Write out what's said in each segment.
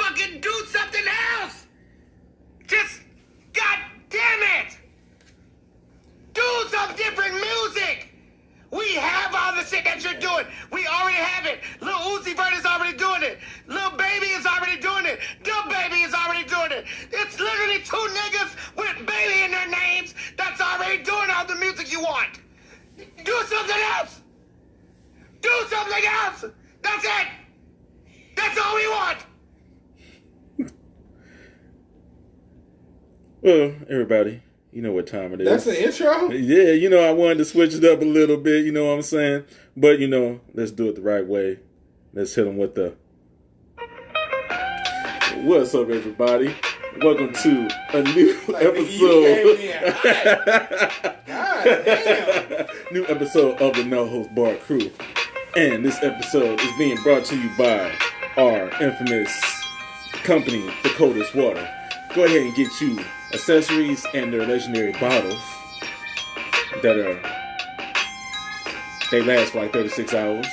fucking do something else. Just, god damn it. Do some different music. We have all the shit that you're doing. We already have it. Lil Uzi Vert is already doing it. Lil Baby is already doing it. Lil Baby is already doing it. It's literally 2 niggas with baby in their names that's already doing all the music you want. Do something else. Do something else. That's it. That's all we want. Well, everybody, you know what time it is. That's the intro? Yeah, you know, I wanted to switch it up a little bit, you know what I'm saying? But, you know, let's do it the right way. Let's hit them with the... What's up, everybody? Welcome to a new episode. God damn. New episode of the No Host Bar Crew. And this episode is being brought to you by our infamous company, The Coldest Water. Go ahead and get you accessories and their legendary bottles that they last for like 36 hours.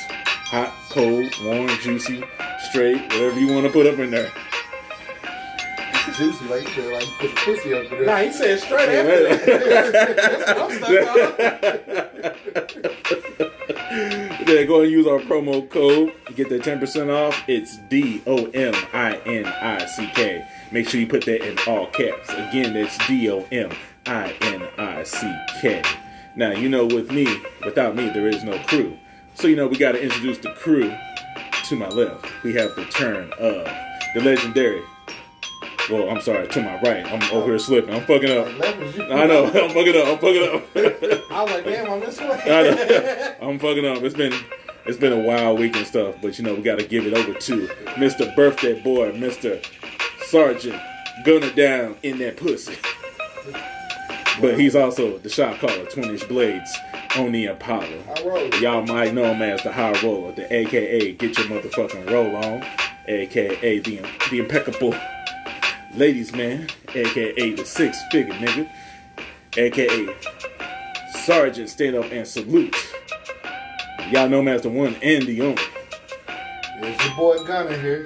Hot, cold, warm, juicy, straight, whatever you want to put up in there. Juicy, like you said, like put the pussy up there. Nah, he said straight after that. That's what I'm stuck on. Yeah, go ahead and use our promo code. You get that 10% off. It's DOMINICK. Make sure you put that in all caps. Again, that's DOMINICK. Now, you know, without me, there is no crew. So, you know, we got to introduce the crew. To my left, we have the turn of the legendary. Well, I'm sorry, to my right. I'm over here slipping. I'm fucking up. I know. I'm fucking up. I was like, damn, I'm this way. I know. I'm fucking up. It's been a wild week and stuff, but you know we got to give it over to Mr. Birthday Boy, Mr. Sergeant Gunna down in that pussy. But he's also the shot caller, 20-inch blades on the Impala. Y'all might know him as the High Roller, the AKA Get Your Motherfucking Roll On, AKA the Impeccable Ladies Man, AKA the 6-figure nigga, AKA Sergeant Stand Up and Salute. Y'all know him as the one and the only. It's your boy Gunna here.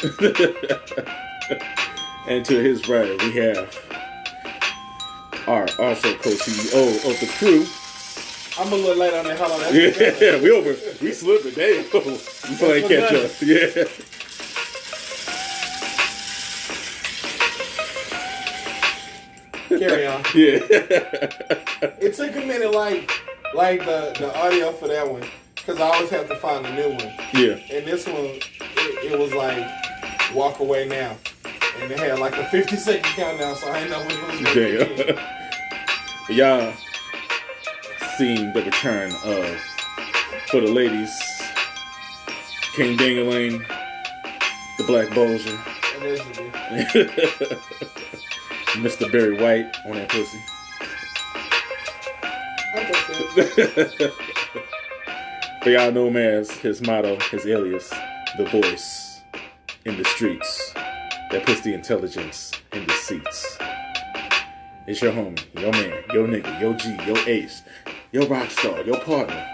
And to his right, we have our also co-CEO of the crew. I'm a little late on that. Hold on. Yeah, we slipping. Damn. We playing catch up. Yeah. Carry on. Yeah. It took a minute, like the audio for that one, because I always have to find a new one. Yeah. And this one, it was like, walk away now. And it had like a 50-second countdown, so I didn't know when it was going to be. Y'all seen the return of, for the ladies, King Dingaling, the Black Bulger. Mr. Barry White on that pussy. But y'all know him as his motto, his alias, the voice in the streets that puts the intelligence in the seats. It's your homie, your man, your nigga, your G, your ace, your rock star, your partner.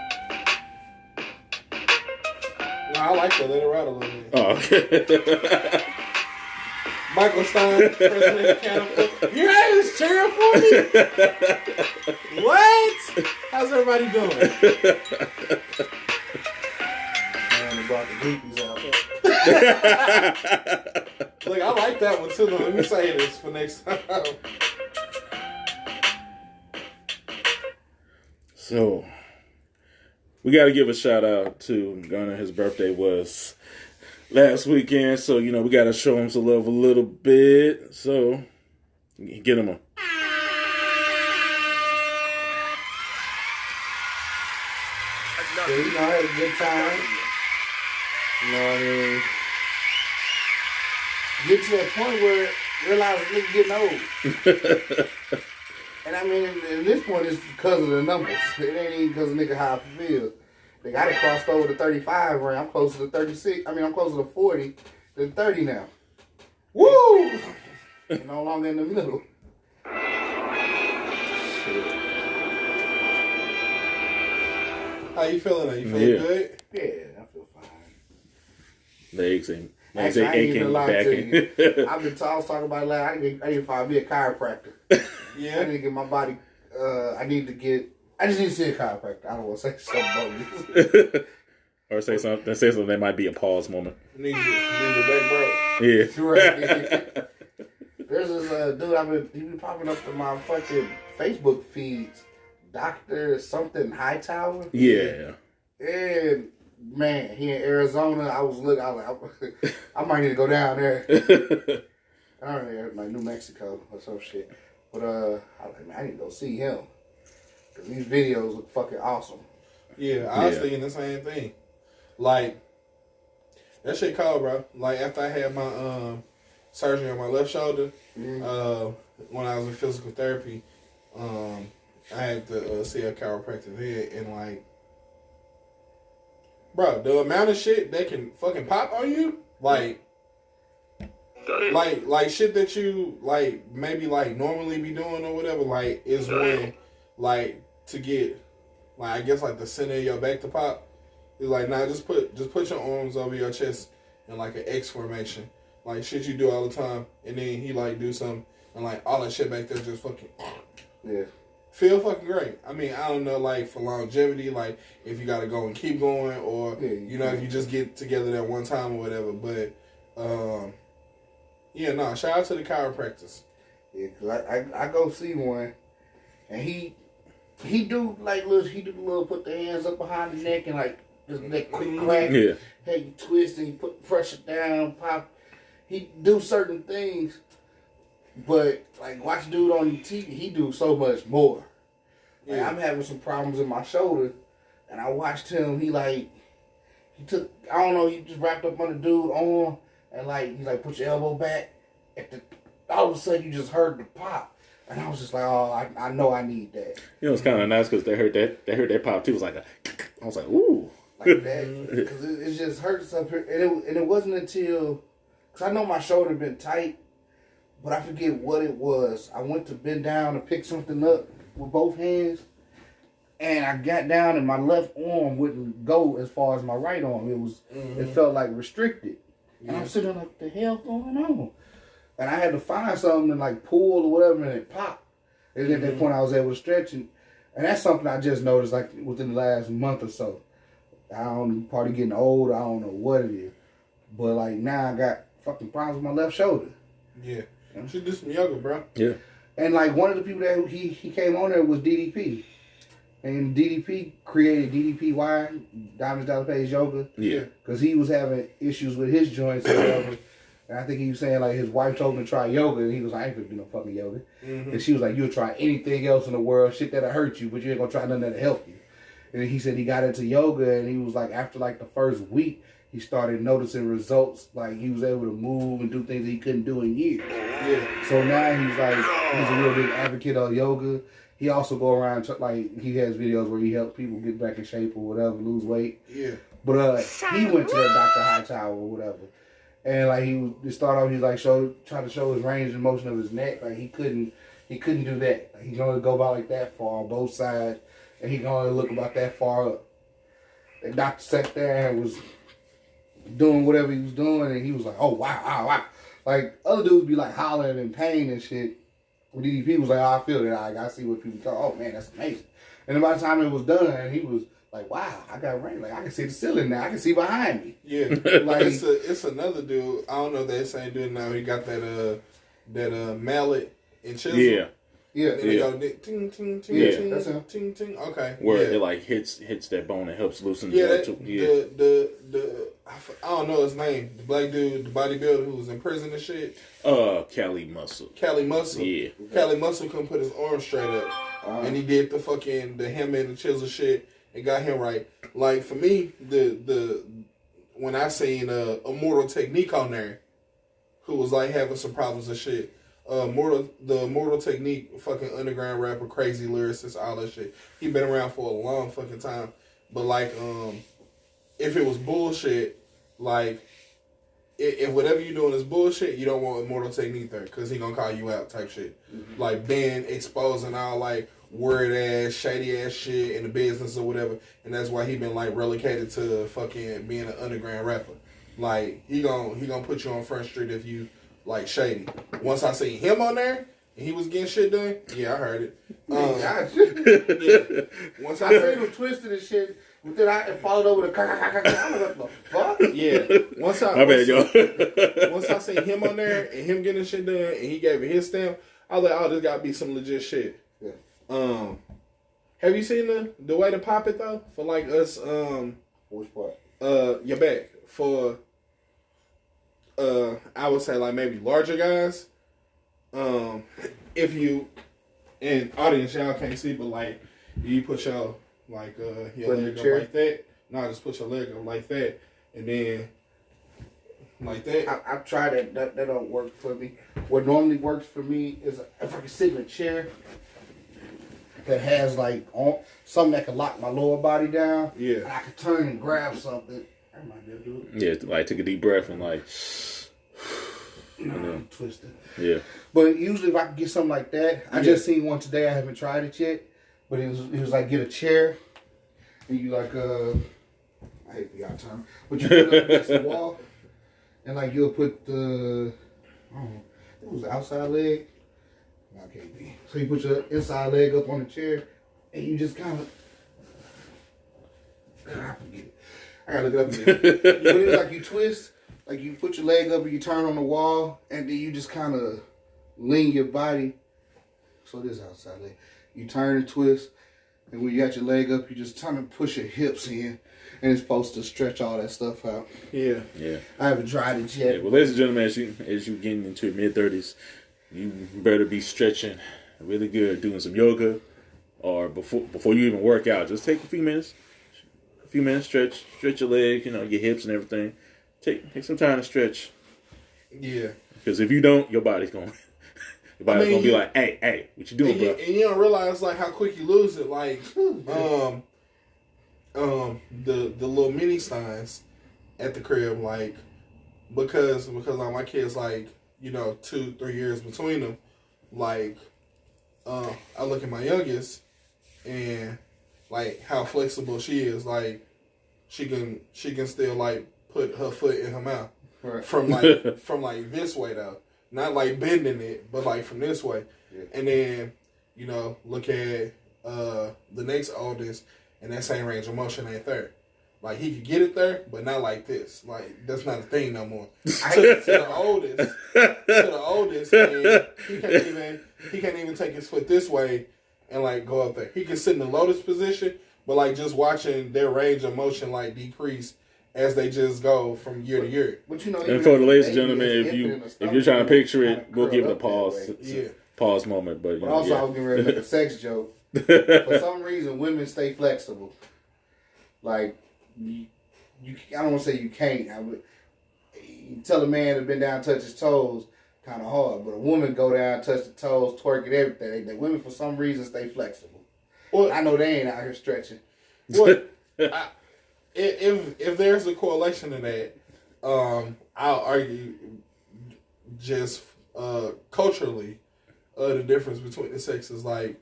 No, I like that. Let it ride a little bit. Oh, okay. Michael Stein, President of Canada. You guys cheering for me? What? How's everybody doing? Man, they brought the groupies out. Look, I like that one too. Let me say this for next time. So, we got to give a shout out to Gunna. His birthday was last weekend, so, you know, we got to show him some love a little bit. So, get him a... Yeah, you know, I had a good time. You know what I mean? Get to that point where realize niggas getting old. And I mean, at this point, it's because of the numbers. It ain't even because of nigga how I feel. They got it crossed over to 35 right? I'm closer to 36. I mean, I'm closer to 40 than 30 now. Woo! No longer in the middle. How you feeling? Are you feeling good? Yeah, I feel fine. Legs Like Actually, say I ain't aching, even lie to you. backing. I was talking about it last. I need to find me a chiropractor. Yeah. I need to get my body. I just need to see a chiropractor. I don't want to say something bogus. Or say something that might be a pause moment. Need your back, bro. Yeah. Right. There's this dude he been popping up to my fucking Facebook feeds. Dr. something Hightower. Yeah. And man, he in Arizona. I was like, I might need to go down there. I don't know, like New Mexico or some shit. But I was like, man, I need to go see him. Cause these videos look fucking awesome. Yeah, I was thinking the same thing. Like, that shit cold, bro. Like, after I had my surgery on my left shoulder, when I was in physical therapy, I had to see a chiropractor there, and like, bro, the amount of shit that can fucking pop on you, like shit that you like maybe like normally be doing or whatever, like is when like to get like I guess like the center of your back to pop. He's like, nah, just put your arms over your chest in like an X formation, like shit you do all the time, and then he like do something and like all that shit back there just fucking feel fucking great. I mean, I don't know, like for longevity, like if you gotta go and keep going, or you know if you just get together that one time or whatever. But shout out to the chiropractors. Yeah, cause I go see one, and he do little put the hands up behind the neck and like just that quick crack. Yeah. Hey, you twist and he put pressure down, pop. He do certain things, but like watch dude on TV, he do so much more. Like, I'm having some problems in my shoulder, and I watched him. He took, I don't know, he just wrapped up on the dude arm, and like he's like, put your elbow back. All of a sudden you just heard the pop. And I was just like, oh, I know I need that. You know, it's kind of nice because they heard that pop too. It was like I was like, ooh, like that, because it just hurts up here. And it wasn't until, because I know my shoulder been tight, but I forget what it was. I went to bend down to pick something up with both hands, and I got down and my left arm wouldn't go as far as my right arm. It felt like restricted. And I'm sitting there like, what the hell's going on? And I had to find something to like pull or whatever, and it popped. And at that point, I was able to stretch it. And that's something I just noticed like within the last month or so. I don't probably getting old. I don't know what it is, but like now I got fucking problems with my left shoulder. Yeah, you should do some yoga, bro. Yeah. And like one of the people that he came on there was DDP, and DDP created DDPY, Diamonds Dollar Pays Yoga. Yeah. Because he was having issues with his joints or whatever. And I think he was saying like his wife told him to try yoga, and he was like, I ain't gonna do no fucking yoga. And she was like, you'll try anything else in the world, shit that'll hurt you, but you ain't gonna try nothing that'll help you. And then he said he got into yoga, and he was like, after like the first week, he started noticing results. Like he was able to move and do things that he couldn't do in years. Yeah. So now he's a real big advocate of yoga. He also go around like he has videos where he helps people get back in shape or whatever, lose weight. Yeah. But he went to that Dr. Hightower or whatever. And like he's like trying to show his range of motion of his neck. Like he couldn't do that. Like, he can only go about like that far on both sides, and he can only look about that far up. The doctor sat there and was doing whatever he was doing, and he was like, "Oh wow!" Like other dudes be like hollering in pain and shit. DDP was like, "Oh, I feel that. I see what people talk. Oh man, that's amazing." And then by the time it was done, he was like, "Wow, I got range. Like I can see the ceiling now. I can see behind me." Yeah, like it's another dude. I don't know if that same dude now. He got that mallet and chisel. Yeah. And then go ting ting ting ting that's him. ting ting. Okay. Where it like hits that bone and helps loosen the I don't know his name. The black dude, the bodybuilder who was in prison and shit. Cali Muscle. Yeah. Cali Muscle couldn't put his arm straight up, and he did the hammer and the chisel shit. It got him right. Like for me, the when I seen Immortal Technique on there, who was like having some problems and shit. Mortal Technique, fucking underground rapper, crazy lyricist, all that shit. He been around for a long fucking time. But like, if it was bullshit, like, if whatever you doing is bullshit, you don't want Immortal Technique there, because he gonna call you out type shit. Mm-hmm. Like, being exposing all like word ass, shady ass shit in the business or whatever. And that's why he been like relegated to fucking being an underground rapper. Like he gonna put you on Front Street if you like shady. Once I seen him on there and he was getting shit done, yeah, I heard it. Yeah. Once I seen him twisted and shit. But then I followed over the I'm like, what the fuck? Yeah. Once I My bad, y'all. once I seen him on there and him getting shit done and he gave it his stamp, I was like, oh, this gotta be some legit shit. Yeah. Have you seen the way to pop it though? For like us, Which part? your back. For I would say like maybe larger guys. If you in audience y'all can't see, but like you put your like your leg up like that. No, just put your leg up like that, and then like that. I've tried it. That don't work for me. What normally works for me is if I can sit in a chair that has like something that can lock my lower body down. Yeah. And I can turn and grab something. I might be able to do it. Yeah, like take a deep breath and like. I'm twisted. Yeah. But usually if I can get something like that, I just seen one today. I haven't tried it yet. But it was like get a chair and you like I hate the y'all term, but you put it up against the wall and like you'll put the it was the outside leg. No, I can't be. So you put your inside leg up on the chair and you just kind of I forget it. I gotta look it up again. But it's like you twist, like you put your leg up and you turn on the wall and then you just kind of lean your body. So this outside leg. You turn and twist, and when you got your leg up, you just turn and push your hips in, and it's supposed to stretch all that stuff out. Yeah. Yeah. I haven't tried it yet. Yeah, well, ladies and gentlemen, as you getting into your mid-30s, you better be stretching really good, doing some yoga, or before you even work out, just take a few minutes, stretch your legs, your hips and everything. Take some time to stretch. Yeah. Because if you don't, your body's going gonna be like, hey, what you doing, bro? And you don't realize like how quick you lose it. Like, the little mini steins at the crib, like, because like my kids, like, 2-3 years between them, like, I look at my youngest and like how flexible she is. Like, she can still like put her foot in her mouth from like this way though. Not like bending it, but like from this way. Yeah. And then, look at the next oldest, and that same range of motion ain't there. Like he could get it there, but not like this. Like that's not a thing no more. to the oldest, and he can't even take his foot this way and like go up there. He can sit in the lotus position, but like just watching their range of motion like decrease as they just go from year to year. But and for the ladies and gentlemen, if you're trying to picture it, we'll give it a pause. Pause moment. But also, I was getting ready to make a sex joke. For some reason, women stay flexible. Like you I don't want to say you can't. You tell a man to bend down, and touch his toes, kind of hard. But a woman go down, touch the toes, twerk and everything. The women, for some reason, stay flexible. Well, I know they ain't out here stretching. Well, if there's a correlation to that, I'll argue just culturally, the difference between the sexes, like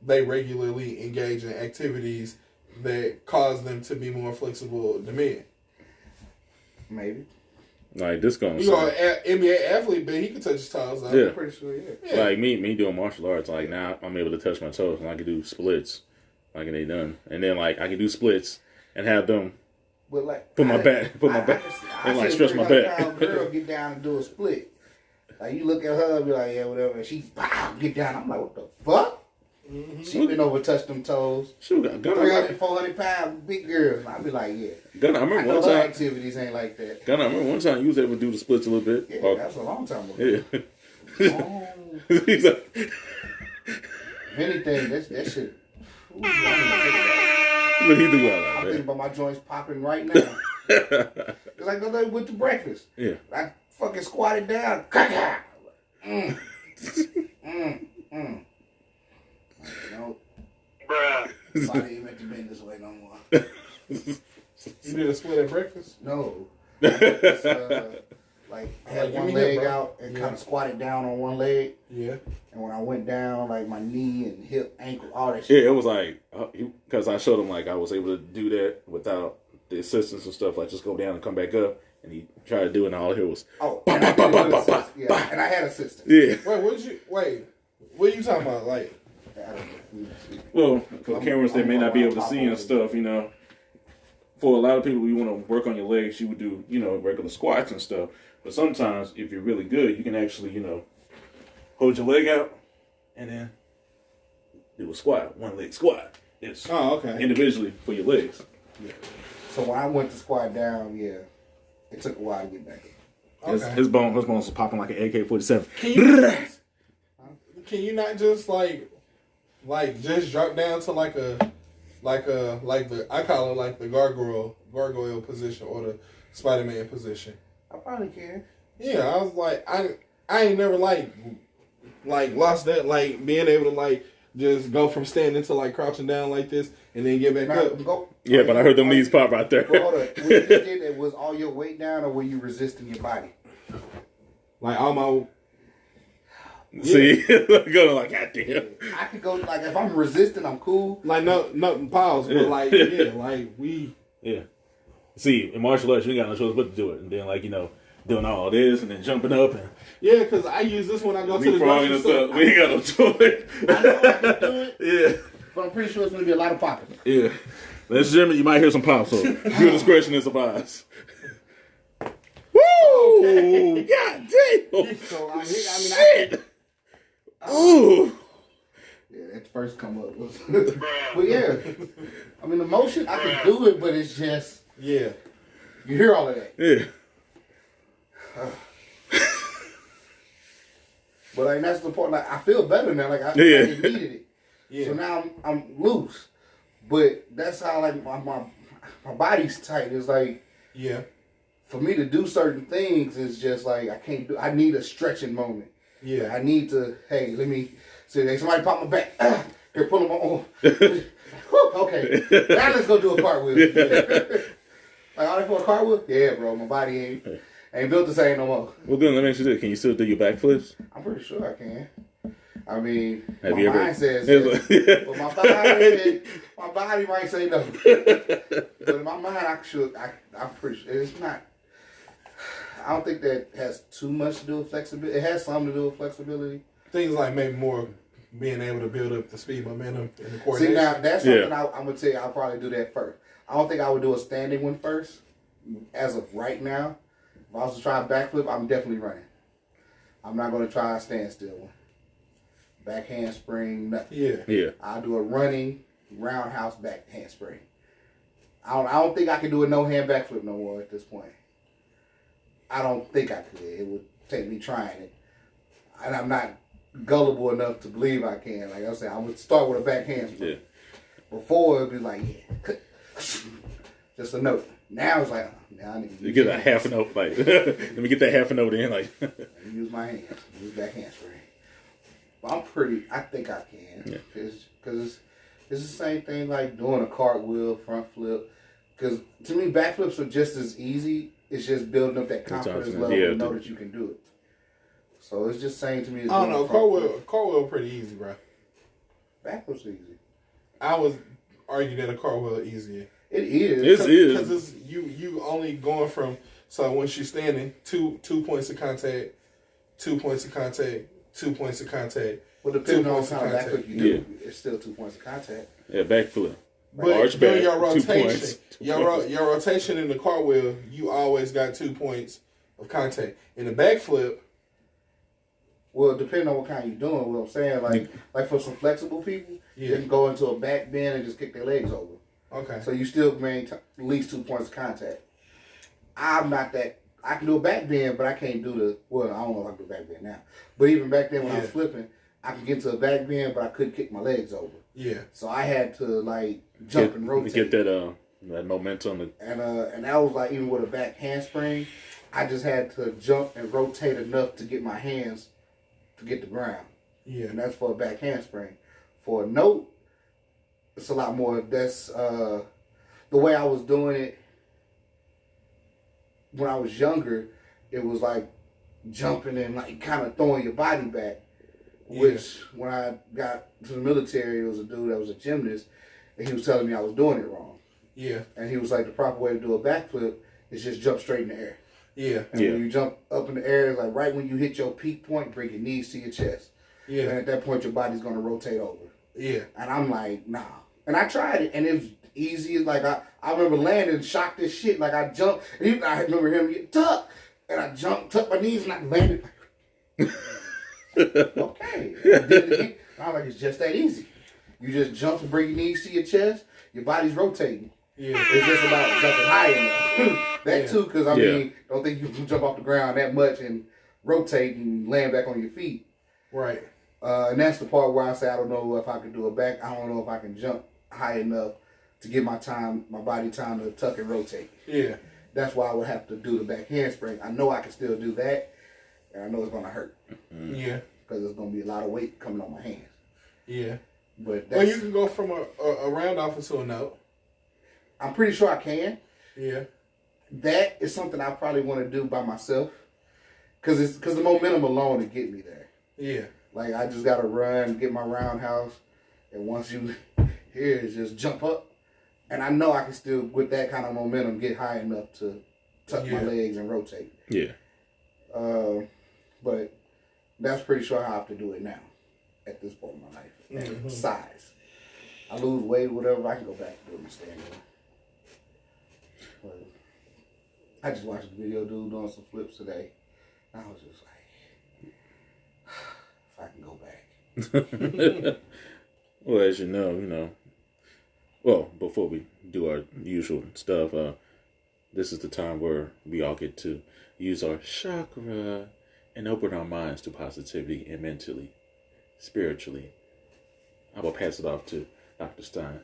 they regularly engage in activities that cause them to be more flexible than men. Maybe. Like this going an NBA athlete, but he can touch his toes. Yeah. I'm pretty sure. Yeah. Like me doing martial arts. Like now I'm able to touch my toes and I can do splits. Like they done, and then like I can do splits and have them. But like put my back, and like stretch my back. Girl get down and do a split. Like you look at her and be like, yeah, whatever. And she get down. I'm like, what the fuck? Mm-hmm. She been over touch them toes. She got Gunna. 300, 400 pound big girls. I be like, yeah. Gunna, I remember one time. Activities ain't like that. Gunna, I remember one time you was able to do the splits a little bit. Yeah, that's a long time ago. Yeah. He's like, if anything, that shit. Ooh, What he do all that? I'm thinking about my joints popping right now. It's like they went to breakfast. Yeah. I fucking squatted down. No. Bruh. Body ain't meant to bend this way no more. You did a split at breakfast? No. Just, like had one leg out and kind of squatted down on one leg. Yeah. And when I went down, like my knee and hip, ankle, all that shit. Yeah, it was like, because I showed him like I was able to do that without the assistance and stuff. Like just go down and come back up. and he tried to do it, and all I hear was, and I did it with assist- yeah, and I had assistance. yeah. What are you talking about? Like, Well, for cameras that may not be able to see and stuff, you know, for a lot of people, you want to work on your legs, you would do, you know, regular squats and stuff. But sometimes, if you're really good, you can actually, you know, hold your leg out and then do a squat, one leg squat. It's individually for your legs. Yeah. So when I went to squat down, yeah, it took a while to get back up. okay. His bones was popping like an AK-47. Can you not just like just drop down to like the I call it like the gargoyle position or the Spider-Man position? I probably can. Yeah, I was like, I ain't never like lost that, like being able to like just go from standing to like crouching down like this and then get back up. Yeah, but I heard them knees pop right there. Well, hold on. When you just did that, was all your weight down or were you resisting your body? Like all my See, going like, God damn. I could go, like, if I'm resisting, I'm cool. like nothing pause, but like like we See, in martial arts, you ain't got no choice but to do it, and then like, you know, doing all this and then jumping up and because I use this when I go to the grocery store. We ain't got no choice. I know I can do it, Yeah. but I'm pretty sure it's going to be a lot of popping. Yeah. Ladies and gentlemen, you might hear some pops, so your discretion is advised. Woo! Okay. God damn! So, Shit! Ooh! Yeah, that first come up was... But yeah, I mean, the motion, I can do it, but it's just... Yeah. You hear all of that. Yeah. But like, that's the part, like, I feel better now. Like, I needed it. Yeah. So now I'm loose. But that's how, like, my body's tight. It's like... Yeah. For me to do certain things is just like, I need a stretching moment. Yeah. I need to, hey, let me, hey, somebody pop my back. Here, pull my arm. Okay, now let's go do a cartwheel. Like, all that for a cartwheel? Yeah, bro, my body ain't built the same no more. Well, then let me ask you this. Can you still do your backflips? I'm pretty sure I can. I mean, Have my you ever- mind says yes, but my body might say no. But in my mind, I'm pretty sure it's not. I don't think that has too much to do with flexibility. It has something to do with flexibility. Things like maybe more being able to build up the speed, momentum, and the coordination. See, now, that's something I'm going to tell you, I'll probably do that first. I don't think I would do a standing one first. As of right now, if I was to try a backflip, I'm definitely running. I'm not going to try a standstill one. Back handspring, nothing. Yeah. I'll do a running, roundhouse back handspring. I don't think I can do a no-hand backflip no more at this point. I don't think I could. It would take me trying it. And I'm not gullible enough to believe I can. Like I said, I would start with a back handspring. Yeah. Before, it'd be like, just a note. Now it's like, now I need to You get a half a note, like, let me get that half a note in, like. use my hands. Use back handspring. But I think I can. Yeah. Because it's the same thing like doing a cartwheel, front flip. Because to me, backflips are just as easy. It's just building up that confidence level to know that you can do it. So it's just saying to me, I don't know. Cartwheel pretty easy, bro. Backflips are easy. I would argue that a cartwheel is easier. It is. It is. Because it's you only going from, so once you're standing, two points of contact, 2 points of contact, 2 points of contact. Well, depending on points what of kind of contact. backflip you do, it's still 2 points of contact. Yeah, backflip. But Arch during back, your 2 rotation, points. your rotation in the cartwheel, you always got 2 points of contact. In the backflip, well, depending on what kind you're doing, what I'm saying, like for some flexible people, they can go into a back bend and just kick their legs over. okay. So you still maintain at least 2 points of contact. I'm not that. I can do a back bend, but I can't do well, I don't know if I can do a back bend now. But even back then when I was flipping, I could get to a back bend, but I couldn't kick my legs over. Yeah. So I had to jump and rotate. Get that momentum. And that was like even with a back handspring, I just had to jump and rotate enough to get my hands to get the ground. Yeah. And that's for a back handspring. For a note, it's a lot more. That's the way I was doing it when I was younger. It was like jumping and like kind of throwing your body back. Which, when I got to the military, it was a dude that was a gymnast, and he was telling me I was doing it wrong. Yeah. And he was like, the proper way to do a backflip is just jump straight in the air. Yeah. And when you jump up in the air, it's like right when you hit your peak point, bring your knees to your chest. Yeah. And at that point, your body's going to rotate over. Yeah. And I'm like, nah. And I tried it, and it was easy. Like, I remember landing, shocked as shit. Like, I jumped. And I remember him get tucked. And I jumped, tucked my knees, and I landed. Okay. And I did it again. I was like, it's just that easy. You just jump and bring your knees to your chest. Your body's rotating. Yeah. It's just about jumping high enough. That too, because I mean, don't think you can jump off the ground that much and rotate and land back on your feet. Right. And that's the part where I say I don't know if I can do it back. I don't know if I can jump high enough to give my body time to tuck and rotate. Yeah. That's why I would have to do the back handspring. I know I can still do that, and I know it's gonna hurt. Yeah. Because there's gonna be a lot of weight coming on my hands. Yeah. But well, you can go from a round off into a note. I'm pretty sure I can. Yeah. That is something I probably want to do by myself. Because the momentum alone to get me there. Yeah. Like, I just got to run, get my roundhouse. And once you here is just jump up. And I know I can still, with that kind of momentum, get high enough to tuck my legs and rotate. Yeah. But that's pretty sure I have to do it now. At this point in my life. Mm-hmm. Size. I lose weight, whatever, I can go back to doing the standing. But I just watched a video dude doing some flips today. And I was just like, if I can go back. Well, as you know, well, before we do our usual stuff, this is the time where we all get to use our chakra and open our minds to positivity and mentally, spiritually. I will pass it off to Dr. Stein.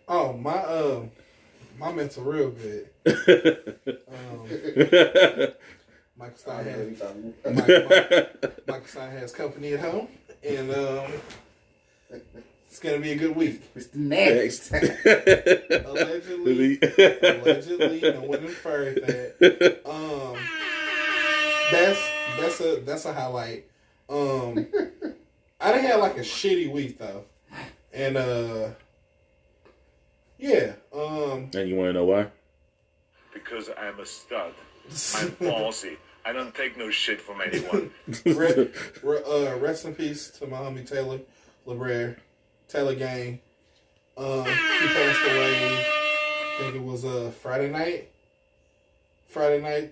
Oh, my mental real good. Michael Stein has company at home, and it's gonna be a good week. It's the next. Allegedly, no one inferred that. That's a highlight. I done had like a shitty week though, and yeah. And you want to know why? Because I'm a stud. I'm bossy. I don't take no shit from anyone. Rest in peace to my homie Taylor LeBrere, Taylor Gang. He passed away. I think it was Thursday night,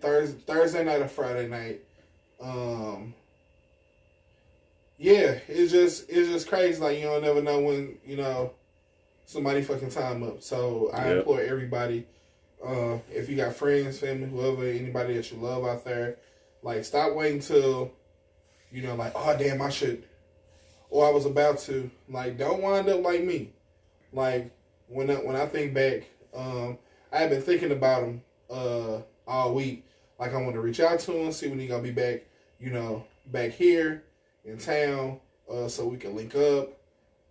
Thursday night or Friday night. Yeah, it's just crazy. Like, you don't never know when, somebody fucking time up. So I implore everybody, if you got friends, family, whoever, anybody that you love out there, like, stop waiting till, like, oh damn, I should, or I was about to. Like, don't wind up like me. Like, when I think back, I've been thinking about him all week. Like, I want to reach out to him, see when he gonna be back, back here in town, so we can link up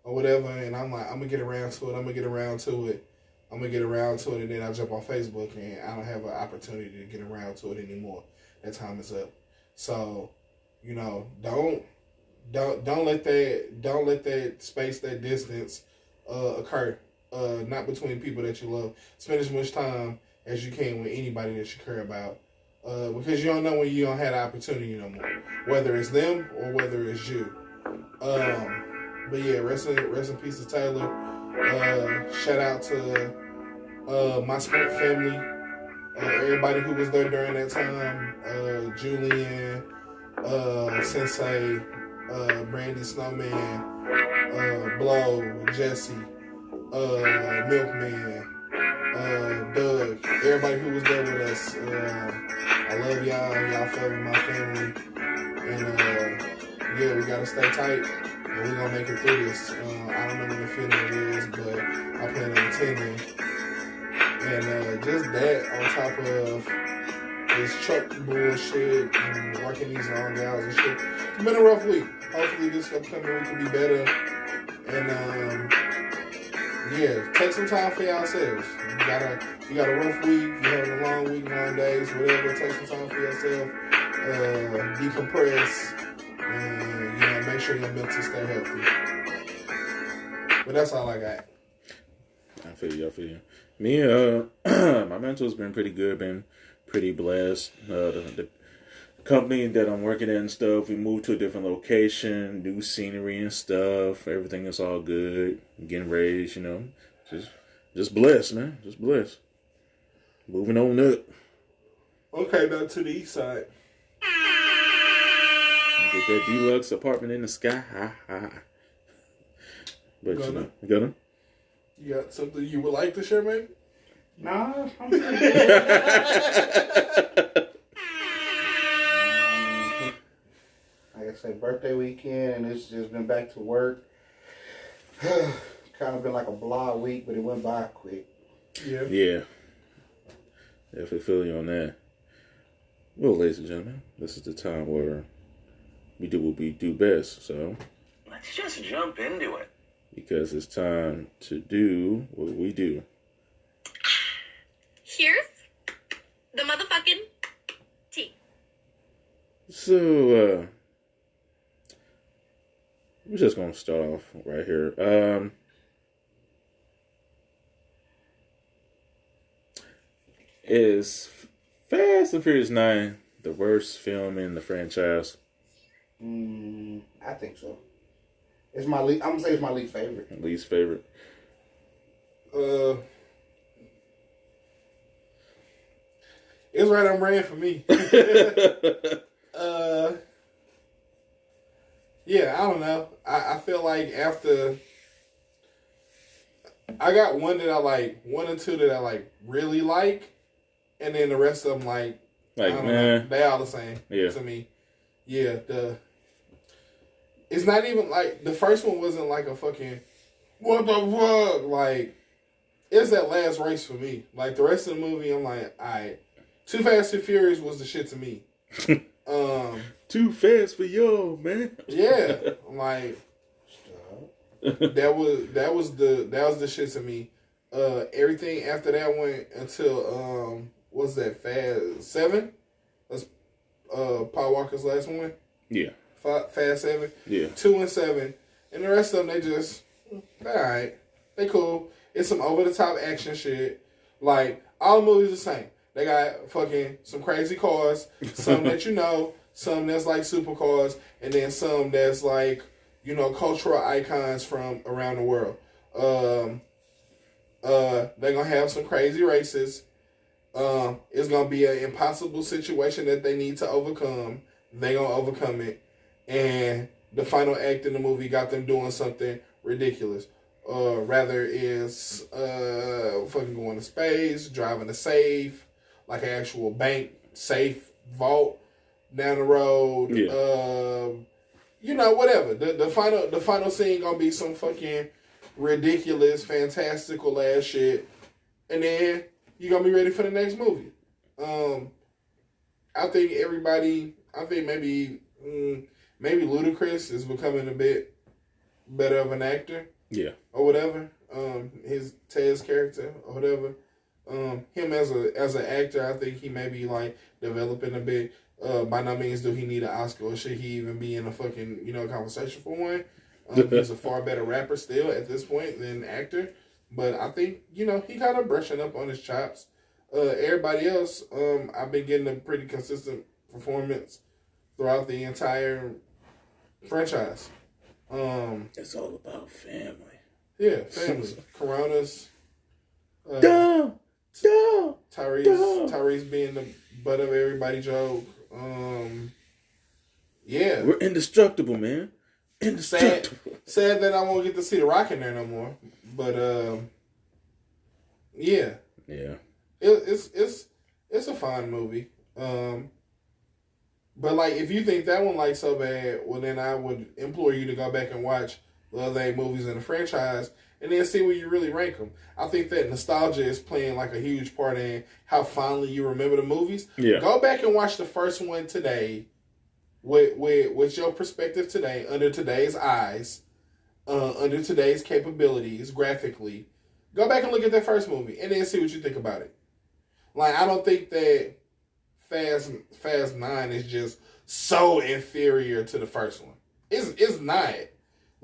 or whatever. And I'm like, I'm gonna get around to it. And then I jump on Facebook and I don't have an opportunity to get around to it anymore. That time is up. So, don't let that space, that distance occur. Not between people that you love. Spend as much time as you can with anybody that you care about. Because you don't know when you don't have the opportunity no more. Whether it's them or whether it's you. But yeah, rest in peace to Taylor. Shout out to my Sprint family. Everybody who was there during that time. Julian, Sensei, Brandon Snowman, Blow, Jesse, Milkman, Doug, everybody who was there with us. I love y'all family, my family, and yeah, we gotta stay tight, and we gonna make it through this. I don't know when the funeral is, but I plan on attending, and just that on top of this truck bullshit and working these long hours and shit. It's been a rough week. Hopefully this upcoming week will be better, and yeah, take some time for yourselves. You got a rough week, you having a long week, long days, whatever. Take some time for yourself. Decompress, and make sure your mental stay healthy. But that's all I got. I feel you. Me, my mental's been pretty good. Been pretty blessed. The company that I'm working at and stuff, we moved to a different location, new scenery and stuff. Everything is all good. Getting raised, you know. Just blessed, man. Just blessed. Moving on up. Okay, now to the east side. Get that deluxe apartment in the sky. Ha, ha. But Gunna. you know, Gunna? You got something you would like to share, man? Nah, I'm like I said, birthday weekend, and it's just been back to work. Kind of been like a blah week, but it went by quick. Yeah. Yeah. Definitely feel you on that. Well, ladies and gentlemen, this is the time where we do what we do best. So Let's just jump into it. because it's time to do what we do. Here's the motherfucking tea. So, we're just going to start off right here. Is Fast and Furious 9 the worst film in the franchise? I think so. It's my least. I'm gonna say it's my least favorite. Least favorite? It's right on brand for me. Yeah, I don't know. I feel like after I got one that I like, one or two that I like really like, and then the rest of them like I don't know, they all the same to me. Yeah, it's not even like the first one wasn't like a fucking what the fuck, like it's that last race for me. Like the rest of the movie, I'm like, alright. Too Fast and Furious was the shit to me. Too fast for y'all, man. Yeah, like that was the shit to me. Everything after that went until what's that, Fast 7? That's Paul Walker's last one. Yeah. Fast 7. Yeah. 2 and 7, and the rest of them they just alright. They cool. It's some over the top action shit. Like all the movies the same. They got fucking some crazy cars, some that you know, some that's like supercars, and then some that's like, you know, cultural icons from around the world. They're gonna have some crazy races. It's gonna be an impossible situation that they need to overcome. They gonna overcome it, and the final act in the movie got them doing something ridiculous. Rather is fucking going to space, driving a safe, like an actual bank safe vault down the road. Yeah. You know, whatever. The final scene gonna be some fucking ridiculous, fantastical ass shit, and then you gonna be ready for the next movie. I think maybe Ludacris is becoming a bit better of an actor. Yeah. Or whatever. His Ted's character or whatever. Him as an actor, I think he may be like developing a bit. By no means do he need an Oscar, or should he even be in a fucking, you know, conversation for one. He's a far better rapper still at this point than actor. But I think, you know, he kind of brushing up on his chops. Everybody else, I've been getting a pretty consistent performance throughout the entire franchise. It's all about family. Yeah, family. Coronas. Tyrese being the butt of everybody joke. Yeah. We're indestructible, man. Indestructible. Sad that I won't get to see The Rock in there no more. But yeah. Yeah. It's a fine movie. But like if you think that one like so bad, well then I would implore you to go back and watch the other 8 movies in the franchise and then see where you really rank them. I think that nostalgia is playing like a huge part in how fondly you remember the movies. Yeah. Go back and watch the first one today with your perspective today, under today's eyes, under today's capabilities, graphically. Go back and look at that first movie and then see what you think about it. Like, I don't think that Fast 9 is just so inferior to the first one. It's not.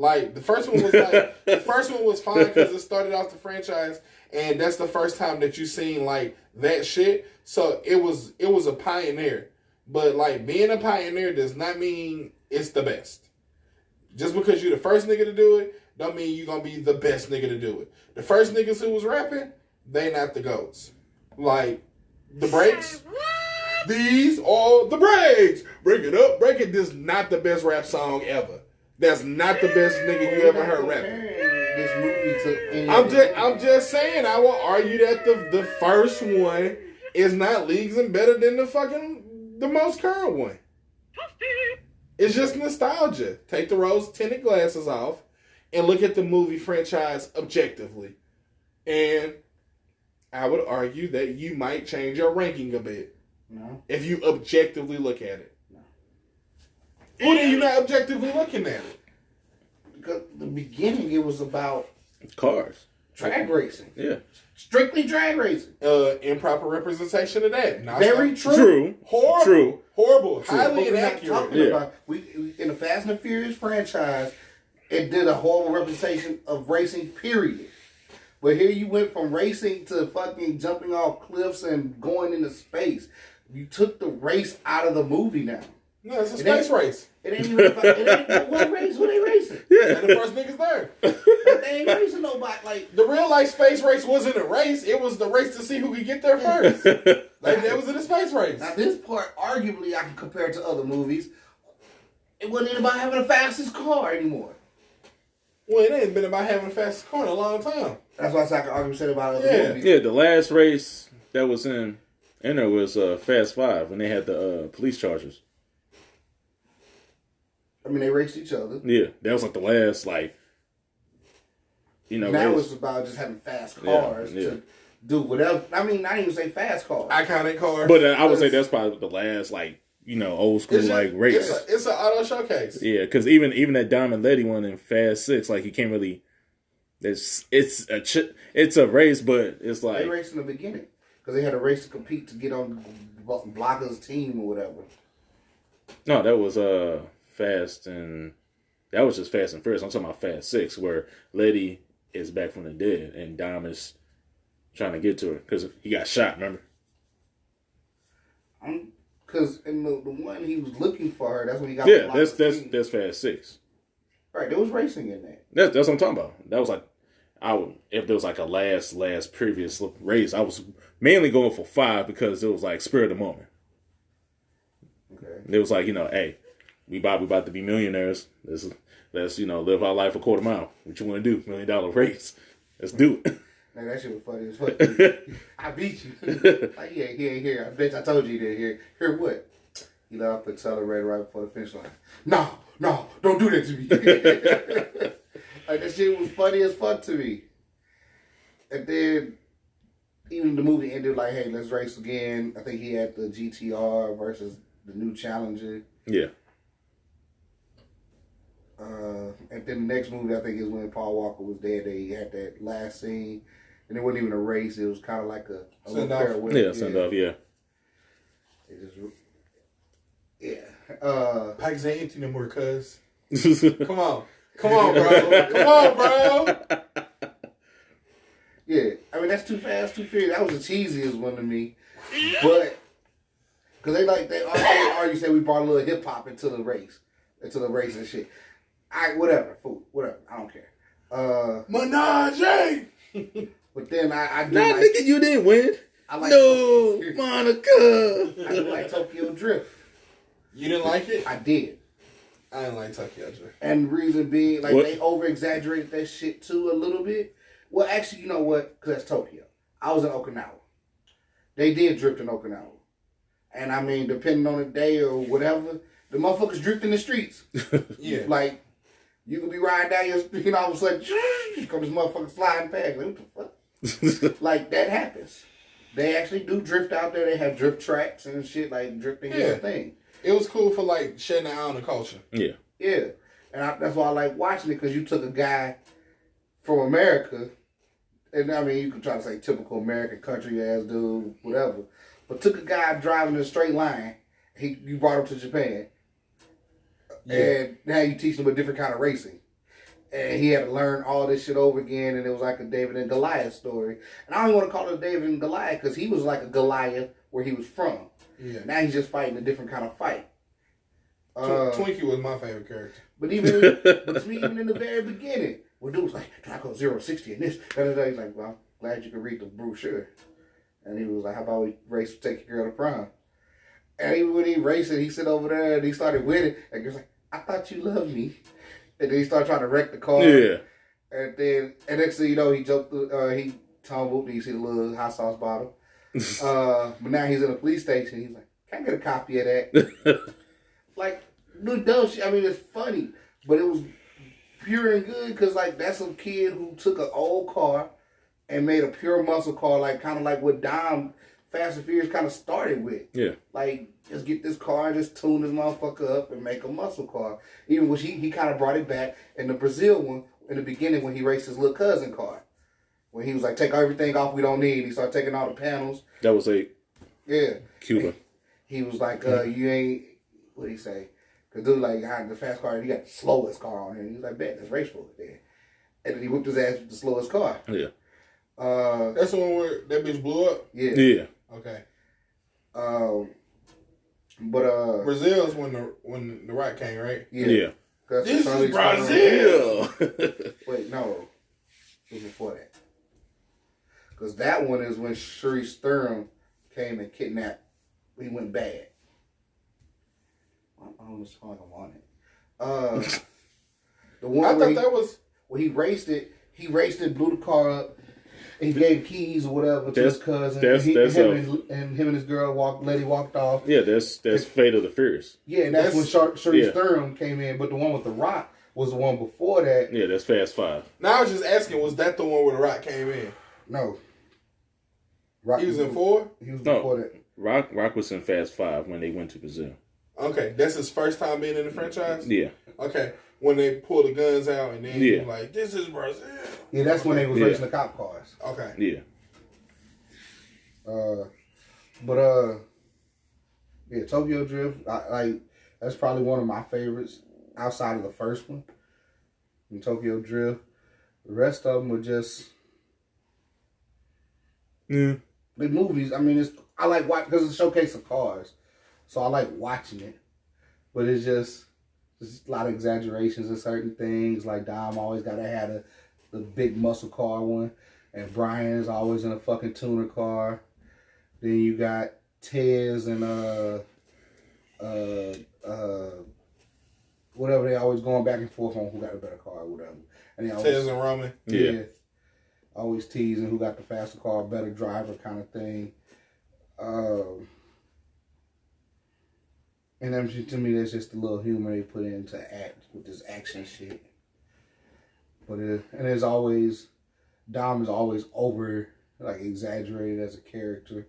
Like, the first one was like, the first one was fine because it started off the franchise and that's the first time that you seen like that shit. So it was a pioneer. But like being a pioneer does not mean it's the best. Just because you're the first nigga to do it, don't mean you're gonna be the best nigga to do it. The first niggas who was rapping, they not the GOATs. Like the breaks. These are the breaks. Break it up, break it. This is not the best rap song ever. That's not the best nigga you ever heard rapping. This movie to any I'm just saying. I will argue that the first one is not leagues and better than the most current one. It's just nostalgia. Take the rose tinted glasses off and look at the movie franchise objectively. And I would argue that you might change your ranking a bit. No. If you objectively look at it. No. Well, then you're not objectively looking at it. Because the beginning, it was about cars. Drag racing. Yeah. Strictly drag racing. Improper representation of that. Very true. Horrible. True. Horrible. True. Highly But we're not inaccurate. talking about, we in the Fast and the Furious franchise, it did a horrible representation of racing, period. But here you went from racing to fucking jumping off cliffs and going into space. You took the race out of the movie now. No, it's a space race. It ain't even about, it ain't what race. What they racing? Yeah. And the first niggas there. But they ain't racing nobody. Like the real life space race wasn't a race. It was the race to see who could get there first. Like that was in a space race. Now this part, arguably, I can compare it to other movies. It wasn't even about having the fastest car anymore. Well, it ain't been about having the fastest car in a long time. That's why I can argue about other movies. Yeah, the last race that was in there was Fast 5 when they had the police chargers. I mean, they raced each other. Yeah, that was like the last, like, you know. That was about just having fast cars to do whatever. I mean, not even say fast cars. Iconic cars. But I would say that's probably the last, like, you know, old school, like, race. It's an auto showcase. Yeah, because even that Diamond Lady one in Fast 6, like, you can't really. It's a race, but it's like. They raced in the beginning because they had a race to compete to get on Blocker's team or whatever. No, that was Fast and that was just Fast and Furious. I'm talking about Fast 6, where Letty is back from the dead and Diamond's trying to get to her because he got shot. Remember? Because in the one he was looking for her, that's when he got. Yeah, that's Fast 6. Right, there was racing in that. That's what I'm talking about. That was like if there was like a last previous race, I was mainly going for 5 because it was like spirit of the moment. Okay. It was like, you know, hey, we about to be millionaires. Let's live our life a quarter mile. What you want to do? $1 million race. Let's do it. Man, that shit was funny as fuck. I beat you. Like, he ain't here. I bet I told you he didn't hear. Hear what? You know, I put accelerator right before the finish line. No, don't do that to me. Like, that shit was funny as fuck to me. And then, even the movie ended like, hey, let's race again. I think he had the GTR versus the new Challenger. Yeah. And then the next movie, I think, is when Paul Walker was dead. They had that last scene. And it wasn't even a race. It was kind of like a send off. farewell. Yeah, send off, yeah. It just... Yeah. Packs ain't empty no more, cuz. Come on, bro. Come on, bro. Yeah, I mean, that's Too Fast, Too Furious. That was the cheesiest one to me. But, because they argue, say we brought a little hip hop into the race and shit. Whatever, fool, whatever, I don't care. Menage! But then I do Nah, like... nigga, you didn't win. I like No, Monica. I do like Tokyo Drift. You didn't like it? I did. I didn't like Tokyo Drift. And the reason being, like, What? they over-exaggerated that shit, too, a little bit. Well, actually, you know what? Because that's Tokyo. I was in Okinawa. They did drift in Okinawa. And, I mean, depending on the day or whatever, the motherfuckers drift in the streets. Yeah. Like, you could be riding down your street and all of a sudden, come this motherfucker sliding past. Like, what the fuck? Like, that happens. They actually do drift out there. They have drift tracks and shit. Like, drifting is a thing. It was cool for, like, shedding the eye on the culture. Yeah. Yeah. And that's why I like watching it, because you took a guy from America, and I mean, you could try to say typical American country ass dude, whatever, but took a guy driving in a straight line, you brought him to Japan, and now you teach him a different kind of racing. And he had to learn all this shit over again, and it was like a David and Goliath story. And I don't even want to call it David and Goliath, because he was like a Goliath where he was from. Yeah. Now he's just fighting a different kind of fight. Twinkie was my favorite character. But even in the very beginning, when dude was like, Draco 060 and this, he's like, well, I'm glad you could read the brochure. And he was like, how about we race take your girl to prom? And even when he raced it, he sit over there and he started with it. And he was like, I thought you loved me. And then he started trying to wreck the car. Yeah. And next thing you know, he jumped, he tumbled, and you see the little hot sauce bottle. But now he's in a police station. He's like, can I get a copy of that? Like, dude, dumb shit. I mean, it's funny, but it was pure and good because, like, that's a kid who took an old car and made a pure muscle car, like, kind of like what Dom Fast and Furious kind of started with. Yeah. Like, just get this car and just tune this motherfucker up and make a muscle car. Even which he kind of brought it back in the Brazil one in the beginning when he raced his little cousin car. When he was like, take everything off we don't need. He started taking all the panels. That was Yeah. Cuba. He was like, you ain't, what'd he say? Because dude, like, the fast car, he got the slowest car on here. And he was like, bet, let's race for it then. And then he whipped his ass with the slowest car. Yeah. That's the one where that bitch blew up? Yeah. Yeah. Okay. But Brazil's when the Rock came, right? Yeah. This is Brazil. Yeah. Wait, no. It was before that. Because that one is when Sharice Thuram came and kidnapped. He went bad. I don't know how I'm on it. The one I where thought that was... when he raced it, blew the car up, and he gave keys or whatever to his cousin. Him and his girl lady walked off. Yeah, that's Fate of the Furious. Yeah, and that's when Sharice Thuram came in. But the one with the Rock was the one before that. Yeah, that's Fast 5. Now I was just asking, was that the one where the Rock came in? No. Rock He was in 4? He was before that. Rock was in Fast 5 when they went to Brazil. Okay, that's his first time being in the franchise? Yeah. Okay, when they pull the guns out and then Yeah. you're like, this is Brazil. Yeah, that's when they was racing the cop cars. Okay. Yeah. Yeah, Tokyo Drift, that's probably one of my favorites outside of the first one. And Tokyo Drift. The rest of them were just... Yeah. The movies, I mean, I like watching, because it's a showcase of cars. So I like watching it. But it's just a lot of exaggerations in certain things. Like Dom always got to have the big muscle car one. And Brian is always in a fucking tuner car. Then you got Tez and whatever, they always going back and forth on who got a better car or whatever. And they always, Tez and Roman. Yeah. Always teasing who got the faster car, better driver kind of thing. And then to me, that's just a little humor they put into act with this action shit. But there's always, Dom is always over, like, exaggerated as a character.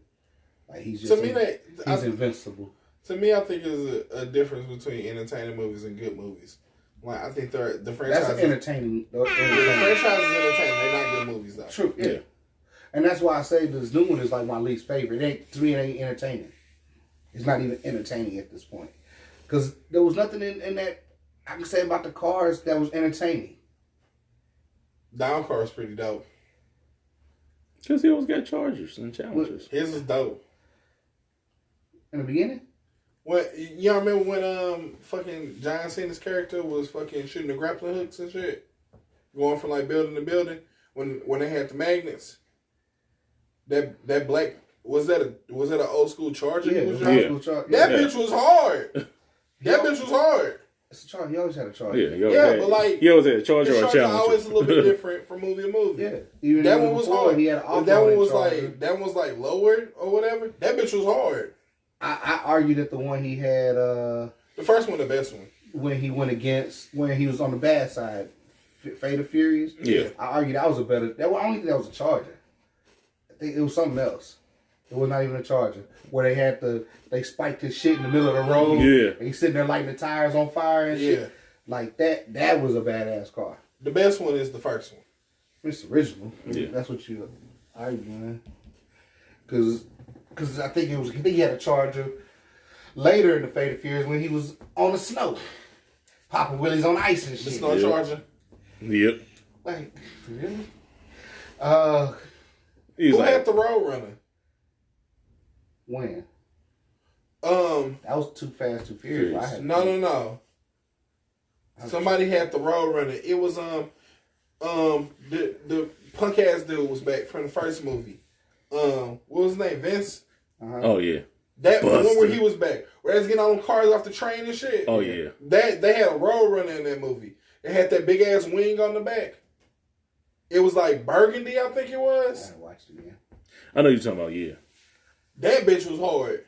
Like, he's just, he's invincible. To me, I think there's a difference between entertaining movies and good movies. Like, I think the franchise... That's entertaining. The franchise is entertaining. They're not good movies, though. True, yeah. And that's why I say this new one is, like, my least favorite. To me, it ain't entertaining. It's not even entertaining at this point. Because there was nothing in that I can say about the cars that was entertaining. Down car is pretty dope. Because he always got Chargers and Challengers. His is dope. In the beginning? What, y'all remember when fucking John Cena's character was fucking shooting the grappling hooks and shit? Going from like building to building when they had the magnets. That black was that an old school Charger? Yeah, he was old school Charger. Yeah. That bitch was hard. That bitch was hard. It's a Charger. He always had a Charger. Yeah, but like he always had a Charger or a Challenger. Always a little bit different from movie to movie. Yeah, even that one was hard. He had an that one was Charger. like lowered or whatever. That bitch was hard. I argue that the one he had, the first one, the best one, when he went against, when he was on the bad side, Fate of Furious. Yeah, I argue that was a better. I don't think that was a Charger. I think it was something else. It was not even a Charger. Where they had they spiked his shit in the middle of the road. Yeah, and he's sitting there lighting the tires on fire and shit. Like that. That was a badass car. The best one is the first one. It's original. Yeah, that's what you argue, man. Because I think he had a Charger later in the Fate of Furious when he was on the snow, popping wheelies on ice and shit. The snow Charger. Yep. Like, really? Who had the Road Runner? When? That was Too Fast, Too Furious. No. Somebody had the Road Runner. It was the punk ass dude was back from the first movie. What was his name? Vince. Oh yeah. That the one where he was back, where they was getting on cars off the train and shit. Oh yeah. That they had a Road Runner in that movie. It had that big ass wing on the back. It was like burgundy, I think it was. I haven't watched it yet. I know you're talking about, yeah. That bitch was hard.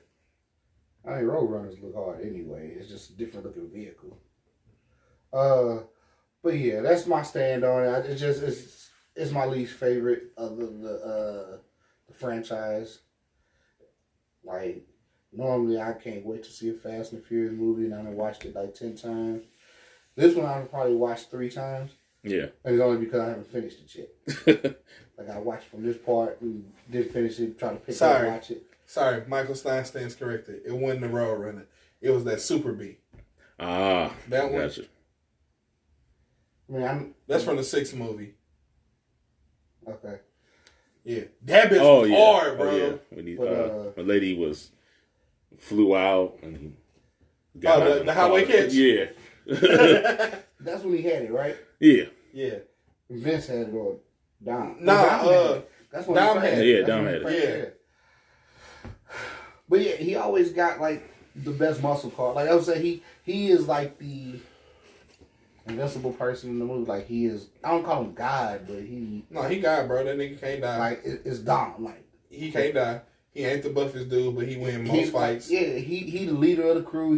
I mean, Road Runners look hard anyway. It's just a different looking vehicle. But yeah, that's my stand on it. It's my least favorite of the franchise. Like, normally I can't wait to see a Fast and Furious movie, and I've watched it like 10 times. This one I've probably watched 3 times. Yeah. And it's only because I haven't finished it yet. Like, I watched from this part and didn't finish it, try to pick it up and watch it. Sorry, Michael Stein stands corrected. It wasn't the Road Runner. It was that Super B. Ah, that one. Gotcha. I mean, that's from the 6th movie. Okay. Yeah, that bitch was hard, bro. Oh, yeah. When he, a lady flew out and he got the highway catch. Yeah. That's when he had it, right? Yeah. Yeah. Vince had it or Dom. That's when Dom had it. Yeah, Dom had it. Yeah. But yeah, he always got like the best muscle car. Like I would say, he is like the invincible person in the movie. Like he is. I don't call him God, but he. No, he God, bro. That nigga can't die. Like it's Dom. Like he can't die. He ain't the buffest dude, but he win most fights. Like, yeah, he the leader of the crew.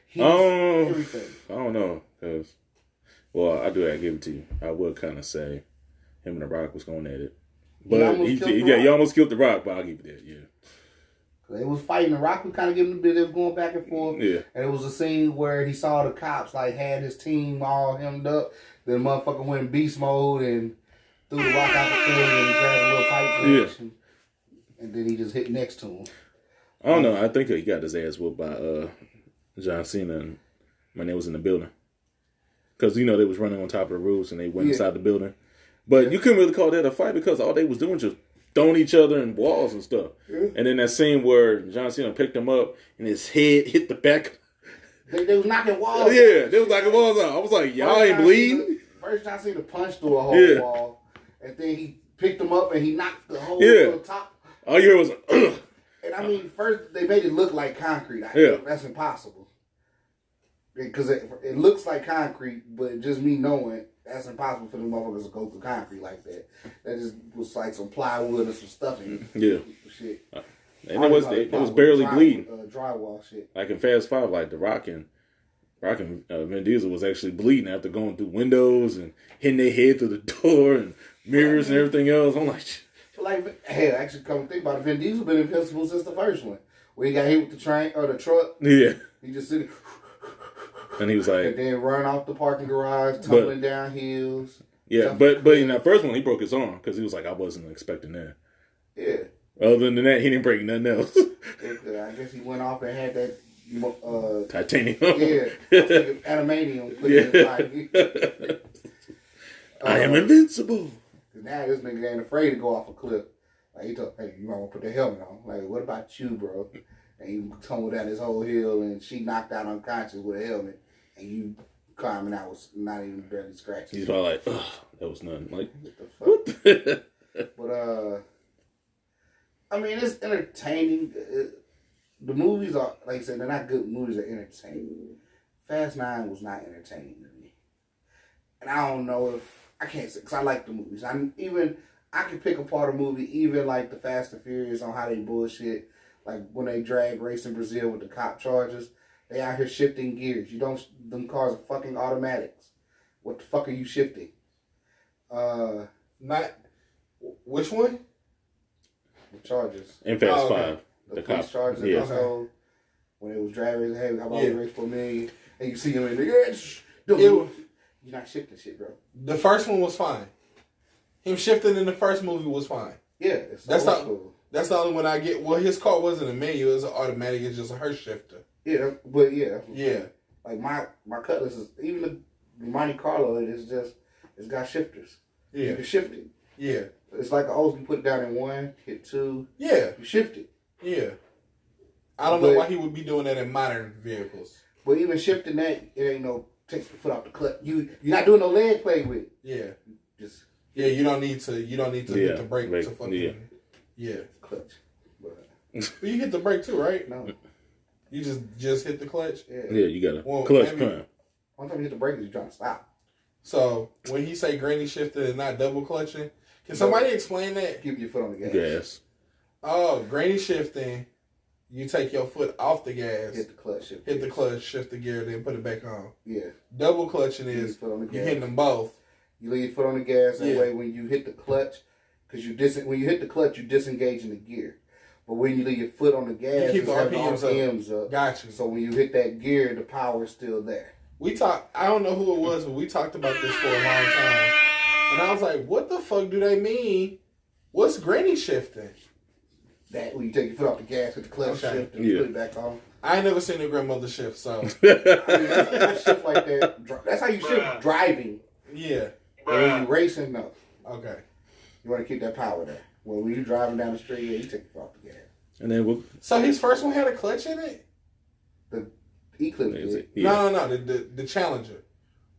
He's everything. I don't know, cause I do have to give it to you. I would kind of say him and The Rock was going at it, but he almost killed The Rock. But I'll give you that. Yeah. They was fighting. The Rock was kind of giving a bit. They was going back and forth. Yeah. And it was a scene where he saw the cops like had his team all hemmed up. Then the motherfucker went in beast mode and threw the Rock out the thing and he grabbed a little pipe wrench and then he just hit next to him. I don't know. I think he got his ass whooped by John Cena and when they was in the building. Because, they was running on top of the roofs and they went inside the building. But you couldn't really call that a fight because all they was doing was just throwing each other in walls and stuff. Yeah. And then that scene where John Cena picked him up and his head hit the back. They was knocking walls. Yeah, they was knocking walls out. I was like, y'all ain't bleeding? First John Cena punched through a whole wall. And then he picked him up and he knocked the whole top. All you heard was and I mean, first they made it look like concrete. That's impossible. Because it looks like concrete, but just me knowing that's impossible for the motherfuckers to go through concrete like that. That just was like some plywood and some stuffing. Yeah. Shit. And it was barely bleeding. Drywall shit. Like in Fast 5, like The Rock and Vin Diesel was actually bleeding after going through windows and hitting their head through the door and mirrors and everything else. I'm like, hey, actually, come to think about it, Vin Diesel been invincible since the first one, where he got hit with the train or the truck. Yeah. He just sitting. And he was like, and then run off the parking garage, tumbling down hills. Yeah, but in that first one, he broke his arm because he was like, I wasn't expecting that. Yeah. Other than that, he didn't break nothing else. I guess he went off and had that titanium. Yeah, adamantium put in his body. I am invincible. Now this nigga ain't afraid to go off a cliff. Like he told, hey, you might want to put the helmet on. Like, what about you, bro? And he tumbled down this whole hill, and she knocked out unconscious with a helmet, and you climbing out was not even barely scratching. He's probably like, ugh, that was nothing. Like, what the fuck? But I mean, it's entertaining. The movies are, like I said, they're not good movies. They're entertaining. Fast 9 was not entertaining to me, and I don't know if I can't say because I like the movies. I can pick apart a movie, even like the Fast and Furious on how they bullshit. Like when they drag race in Brazil with the cop charges, they out here shifting gears. Them cars are fucking automatics. What the fuck are you shifting? Not which one? The charges. In Fast 5. The police charges. Yeah. Also, when it was drag racing, hey, how about we race for a million? And you see him in the you're not shifting shit, bro. The first one was fine. Him shifting in the first movie was fine. Yeah, that's cool. That's the only one I get. Well, his car wasn't a manual; it was an automatic. It's just a her shifter. Yeah, but yeah. Like my Cutlass is even the Monte Carlo. It's got shifters. Yeah, you can shift it. Yeah, it's like an Olds. You put it down in 1, hit 2. Yeah, you shift it. Yeah, I don't know why he would be doing that in modern vehicles. But even shifting that, it ain't no takes the foot off the clutch. You're not doing no leg play with it. Yeah. Just you don't need to hit the brake to fucking clutch. But you hit the brake too, right? no. You just hit the clutch? Yeah, you got a clutch climb. One time you hit the brake, you're trying to stop. So when he say granny shifting and not double clutching, can somebody explain that? Keep your foot on the gas. Gas. Oh, granny shifting, you take your foot off the gas, Hit the clutch, shift the gear, then put it back on. Yeah. Double clutching is you're hitting them both. You leave your foot on the gas, that way when you hit the clutch, because when you hit the clutch, you disengage in the gear. But when you leave your foot on the gas, you keep the RPMs up. Gotcha. So when you hit that gear, the power is still there. I don't know who it was, but we talked about this for a long time. And I was like, what the fuck do they mean? What's granny shifting? That when you take your foot off the gas, hit the clutch, shift, and put it back on. I ain't never seen a grandmother shift, so. I mean, that's shift like that. That's how you shift driving. Yeah. But when you racing, no. Okay. You want to keep that power there. Well, when you driving down the street, you take your foot off the gas. And then So his first one had a clutch in it? The Eclipse did. No, the Challenger.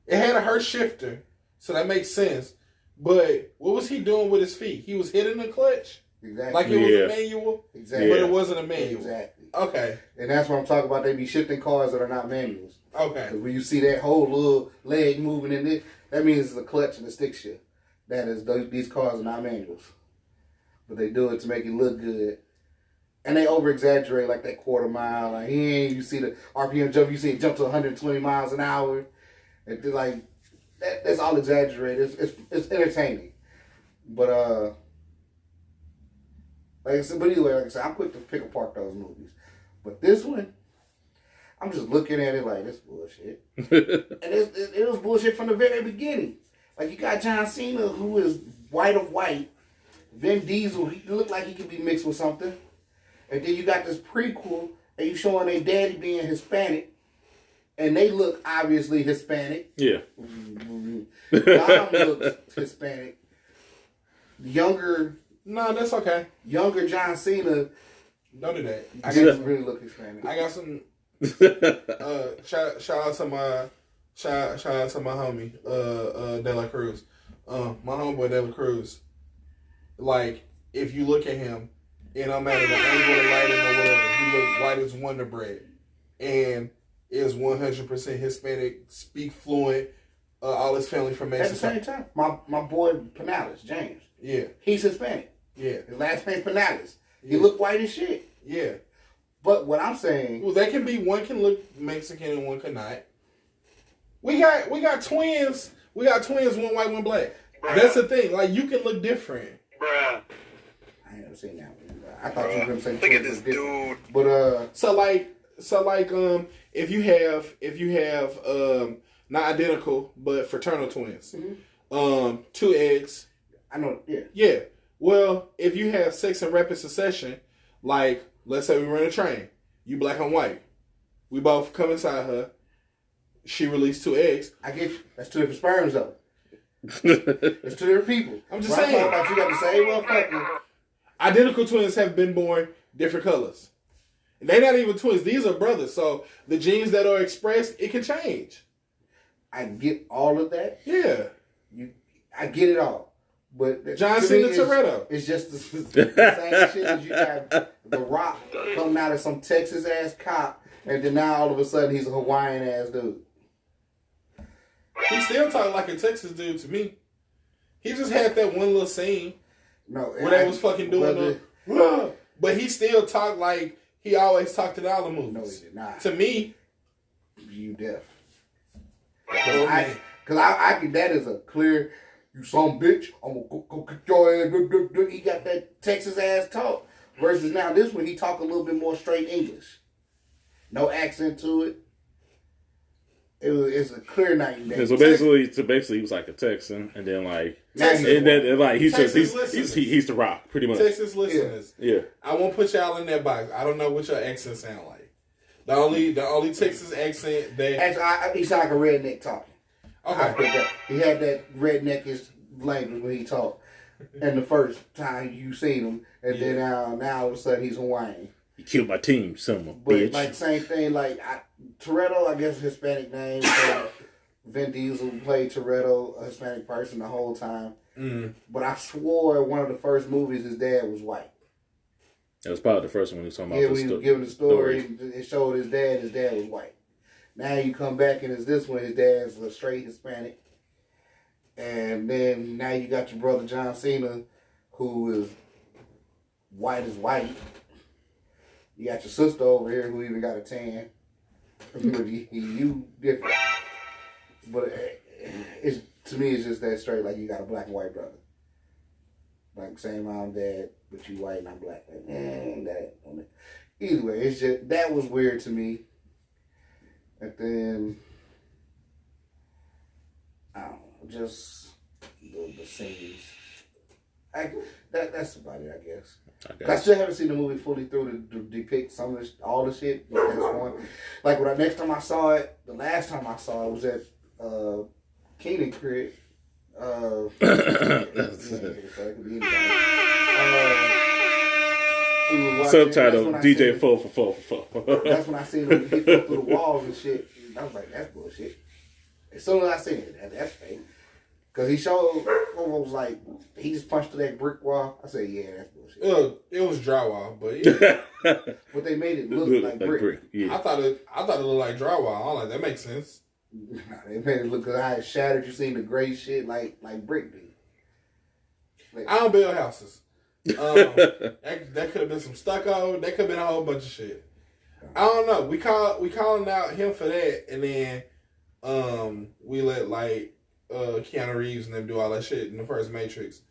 It had a Hurt shifter, so that makes sense. But what was he doing with his feet? He was hitting the clutch? Exactly. Like it was a manual? Exactly. But it wasn't a manual. Exactly. Okay. And that's what I'm talking about. They be shifting cars that are not manuals. Okay. When you see that whole little leg moving in it, that means it's a clutch and a stick shift. That is, these cars are not manuals. But they do it to make it look good. And they over-exaggerate like that quarter mile. Like, you see the RPM jump, you see it jump to 120 miles an hour. And like, that's all exaggerated. It's entertaining. But, like I said, but anyway, like I said, I'm quick to pick apart those movies. But this one, I'm just looking at it like, this bullshit. And it was bullshit from the very beginning. Like, you got John Cena, who is white of white. Vin Diesel, he looked like he could be mixed with something. And then you got this prequel, and you showing their daddy being Hispanic. And they look obviously Hispanic. Yeah. Dom looks Hispanic. No, that's okay. Younger John Cena. Don't do that. I guess really look Hispanic. I got some. Shout out to my homie De La Cruz. My homeboy De La Cruz. Like, if you look at him, it don't matter the angle, the lighting, or whatever. He look white as Wonder Bread, and is 100% Hispanic. Speak fluent. All his family from Mexico. At the same time, my boy Pinales, James. Yeah. He's Hispanic. Yeah. His last name's Pinales. He look white as shit. Yeah. But what I'm saying, well, they can be, one can look Mexican and one cannot. We got twins. We got twins, one white, one black. Bruh. That's the thing. Like, you can look different. Bruh. I ain't never seen that one. I thought you were gonna say look at this dude. But so like if you have not identical but fraternal twins, two eggs. I know. Yeah. Yeah. Well, if you have sex in rapid succession, like let's say we run a train, you black and white, we both come inside her. She released two eggs. I get you. That's two different sperms though. It's two different people. I'm just saying. I'm talking about you got the same motherfucker. Identical twins have been born different colors. They're not even twins. These are brothers. So the genes that are expressed, it can change. I get all of that. Yeah. I get it all. But John Cena Toretto. It's just the same shit as you got The Rock coming out of some Texas ass cop, and then now all of a sudden he's a Hawaiian ass dude. He still talking like a Texas dude to me. He just had that one little scene. No, where they was fucking doing but he still talked like he always talked in all the movies. No, he did not. To me, you deaf. Because I think that is a clear, you some bitch, I'm gonna go get your ass. He got that Texas ass talk. Versus now this one, he talk a little bit more straight English. No accent to it. It's a clear night and day. Yeah, so basically, he was like a Texan, and then like, he's the Rock, pretty much. Texas listeners, yeah. I won't put y'all in that box. I don't know what your accent sound like. The only Texas accent that actually, he sound like a redneck talking. Okay, he had that redneckish language when he talked, and the first time you seen him, and then now all of a sudden he's Hawaiian. You killed my team, son of a But bitch. like same thing, like Toretto, I guess Hispanic name. So Vin Diesel played Toretto, a Hispanic person, the whole time. But I swore one of the first movies his dad was white. That was probably the first one he was talking about. Yeah, when he was giving the story, it showed his dad was white. Now you come back and it's this one, his dad's a straight Hispanic. And then now you got your brother John Cena, who is white as white. You got your sister over here who even got a tan. But you different. But it's, to me, it's just that straight. Like you got a black and white brother. Like same mom, dad, but you white and I'm black. Like, that ain't. Either way, it's just that was weird to me. And then I don't know, just the scenes. That's about it, I guess. I still haven't seen the movie fully through to depict some of all the shit. But that's one. Like next time I saw it, the last time I saw it was at Keenan crib. Subtitle DJ 4 for 4. That's when I seen him hit through the walls and shit. And I was like, that's bullshit. As soon as I seen it, that's fake. Because he showed, was like, he just punched through that brick wall. I said, yeah, that's bullshit. It was drywall, but yeah. But they made it look like brick. Yeah. I thought it looked like drywall. I'm like, that makes sense. Nah, they made it look because how it shattered. You seen the gray shit like brick dude. Like, I don't build houses. That could have been some stucco. That could have been a whole bunch of shit. I don't know. We calling out him for that, and then we let like Keanu Reeves and them do all that shit in the first Matrix.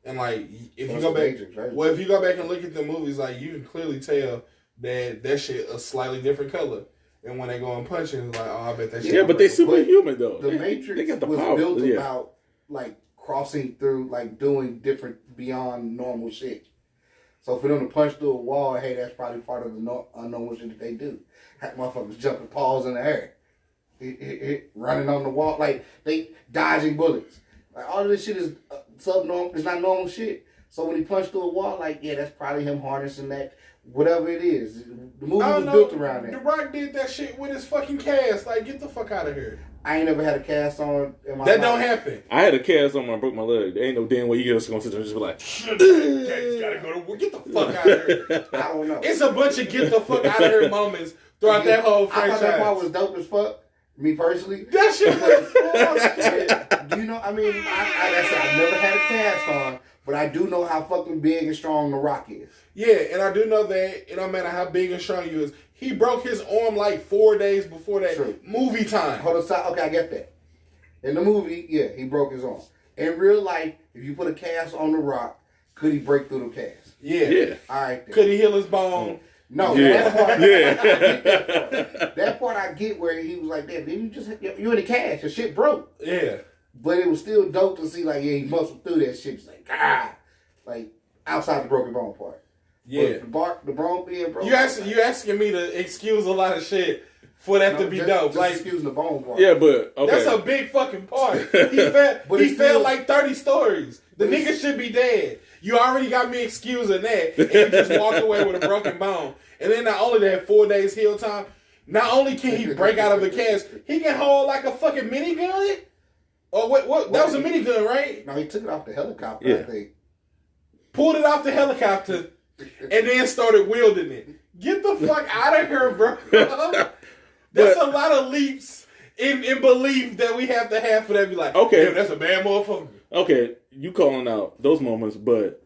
And like if you go back, Matrix, right? Well, if you go back and look at the movies, like you can clearly tell that shit a slightly different color. And when they go and punch it, it's like, oh, I bet that shit. Yeah, but they superhuman though. The Matrix was built about like crossing through, like doing different beyond normal shit. So for them to punch through a wall, hey, that's probably part of the unnormal shit that they do. Have motherfuckers jumping paws in the air, running on the wall, like they dodging bullets. Like all of this shit is subnormal. It's not normal shit. So when he punched through a wall, like yeah, that's probably him harnessing that. Whatever it is, the movie was built around that. The Rock did that shit with his fucking cast. Like, get the fuck out of here. I ain't never had a cast on in my life. That don't happen. I had a cast on when I broke my leg. There ain't no damn way you just gonna sit there and just be like, Daddy's gotta go to work. Get the fuck out of here. I don't know. It's a bunch of get the fuck out of here moments throughout that whole franchise. I thought that part was dope as fuck. Me personally, that shit was. Do you know? I mean, I said I never had a cast on, but I do know how fucking big and strong The Rock is. Yeah, and I do know that it don't matter how big and strong you is. He broke his arm like 4 days before that movie time. Hold on, okay, I get that. In the movie, yeah, he broke his arm. In real life, if you put a cast on The Rock, could he break through the cast? Yeah. All right. Then. Could he heal his bone? No. Yeah. That part I get where he was like, "Damn, you in the cast? Your shit broke." Yeah. But it was still dope to see, like, yeah, he muscled through that shit. It's like outside the broken bone part. Yeah. But the bone being broken. You asking me to excuse a lot of shit for that to be dope. Just like excusing the bone part. yeah, but okay. That's a big fucking part. He fell like 30 stories. The nigga should be dead. You already got me excusing that, and you just walked away with a broken bone. And then not only that, 4 days heal time. Not only can he break out of the cast, he can hold like a fucking minigun. Or what? That was a minigun, right? No, he took it off the helicopter. I think. Pulled it off the helicopter, and then started wielding it. Get the fuck out of here, bro. That's a lot of leaps in belief that we have to have for that. Be like, okay, damn, that's a bad motherfucker. Okay, you calling out those moments, but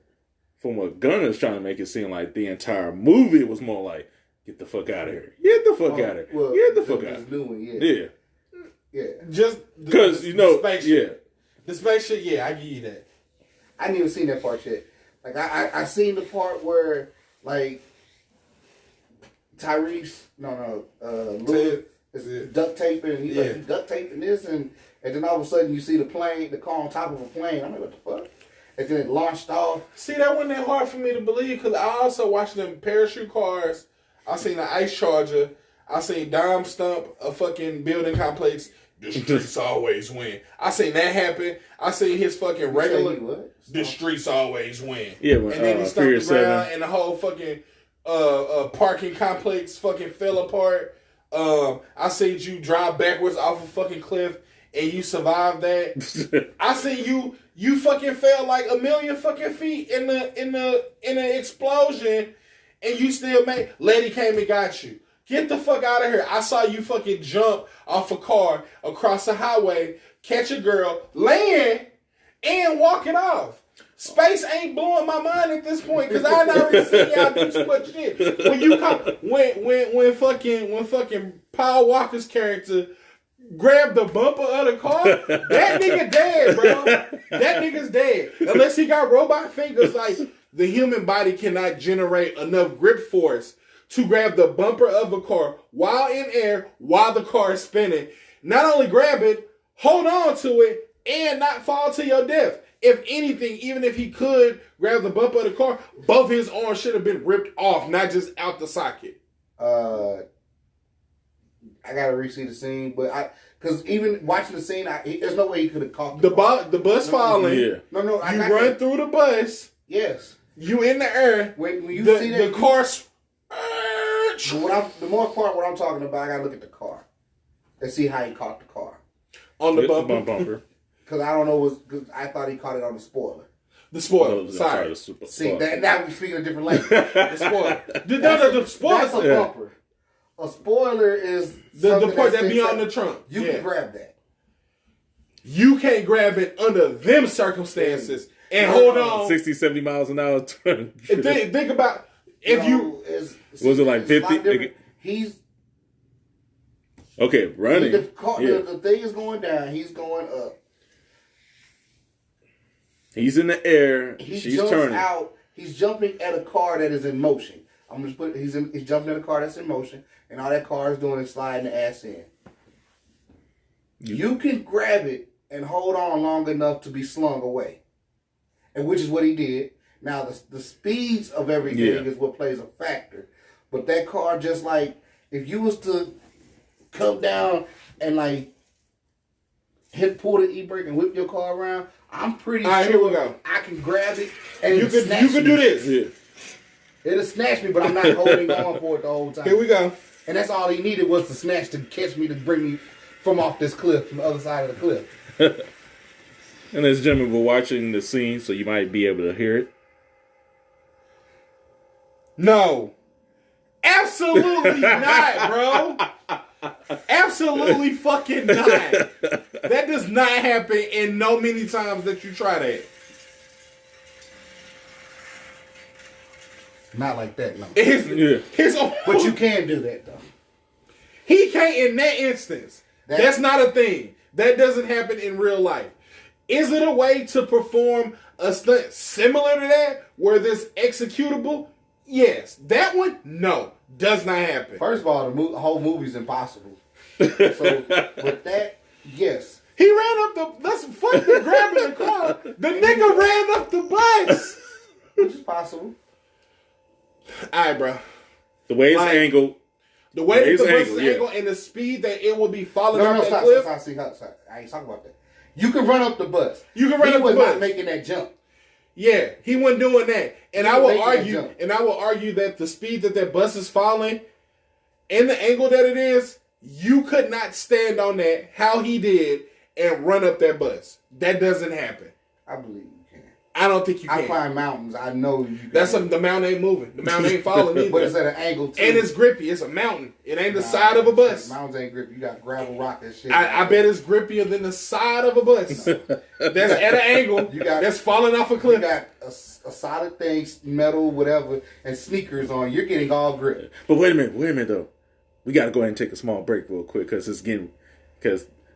from what Gunna's trying to make it seem like the entire movie was more like, get the fuck out of here. Get the fuck out of here. Well, get the fuck out of here. Yeah. Just because the spaceship. The spaceship, yeah, I give you that. I didn't even see that part yet. Like I seen the part where like Tyrese, Louis is duct taping. He's like duct taping this, and then all of a sudden you see the car on top of a plane. I'm like, what the fuck? And then it launched off. See, that wasn't that hard for me to believe because I also watched them parachute cars. I seen an ice charger. I seen Dom stump a fucking building complex. The streets always win. I seen that happen. I seen his fucking regular. The streets always win. Yeah, and then he stumped the ground and the whole fucking parking complex fucking fell apart. I seen you drive backwards off a fucking cliff and you survived that. I seen you fucking fell like 1,000,000 fucking feet in the explosion and you still made. Lady came and got you. Get the fuck out of here. I saw you fucking jump off a car across the highway, catch a girl, land, and walk it off. Space ain't blowing my mind at this point because I already seen y'all do too much shit. When fucking Paul Walker's character grabbed the bumper of the car, that nigga dead, bro. That nigga's dead. Unless he got robot fingers, like the human body cannot generate enough grip force to grab the bumper of a car while in air, while the car is spinning. Not only grab it, hold on to it, and not fall to your death. If anything, even if he could grab the bumper of the car, both his arms should have been ripped off, not just out the socket. I gotta re-see the scene, but because even watching the scene, there's no way he could have caught the bus falling. Yeah. No, you run that. through the bus. Yes. You in the air. When you see the that, car. The more part what I'm talking about, I gotta look at the car and see how he caught the car On the bumper. Because I don't know, because I thought he caught it on the spoiler. The spoiler. Oh, Sorry. See, that was speaking a different language. The spoiler. The spoiler. That's a bumper. A spoiler is the part that be on the trunk. You can grab that. You can't grab it under them circumstances and hold on. 60, 70 miles an hour turn. Think about if was it like 50? He's okay, running. The thing is going down. He's going up. He's in the air. She's turning. He's jumping at a car that is in motion. I'm just put. He's jumping at a car that's in motion, and all that car is doing is sliding the ass in. You can grab it and hold on long enough to be slung away, and which is what he did. Now the speeds of everything is what plays a factor, but that car just like if you was to come down and like pull the e-brake and whip your car around, I'm pretty sure here we go. I can grab it and you can do this. Yeah. It'll snatch me, but I'm not holding on for it the whole time. Here we go. And that's all he needed was the snatch to catch me to bring me from off this cliff, from the other side of the cliff. And ladies and gentlemen, we're watching the scene, so you might be able to hear it. No. Absolutely not, bro. Absolutely fucking not. That does not happen in no many times that you try that. Not like that, no. But you can do that, though. He can't in that instance. That's not a thing. That doesn't happen in real life. Is it a way to perform a stunt similar to that, where this executable? Yes. That one? No. Does not happen. First of all, the whole movie's impossible. So, with that, yes. He ran up the... Let's fuck the grabbing the car. The nigga ran up the bus. Which is possible. Alright, bro. The way it's angled. The way that the bus is angled and the speed that it will be falling off that cliff. Stop. I ain't talking about that. You can run up the bus. You can run up the bus. He was not making that jump. Yeah, he wasn't doing that. And I will argue that the speed that bus is falling and the angle that it is, you could not stand on that how he did and run up that bus. That doesn't happen. I believe you can. I don't think you can. I climb mountains. I know you can. The mountain ain't moving. The mountain ain't falling either. But it's at an angle too. And it's grippy. It's a mountain. It ain't the side of a bus. Mountains ain't grippy. You got gravel, rock, and shit. I bet it's grippier than the side of a bus. That's at an angle. That's falling off a cliff. You got a solid thing, metal, whatever, and sneakers on. You're getting all grip. But wait a minute though. We got to go ahead and take a small break real quick because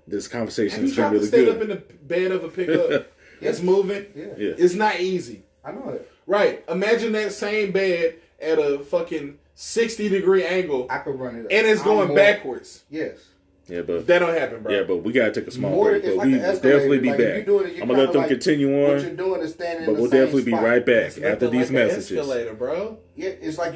this conversation has been really good. Stand up in the bed of a pickup that's moving. Yeah. It's not easy. I know it. Right. Imagine that same bed at a fucking 60-degree angle. I could run it up. And it's going backwards. Yes. Yeah, but that don't happen, bro. Yeah, but we gotta take a small break. But like we will definitely be like back. I'm gonna let them continue on. What you're doing is standing. But we'll definitely be right back after these messages. Escalator, bro. Yeah, it's like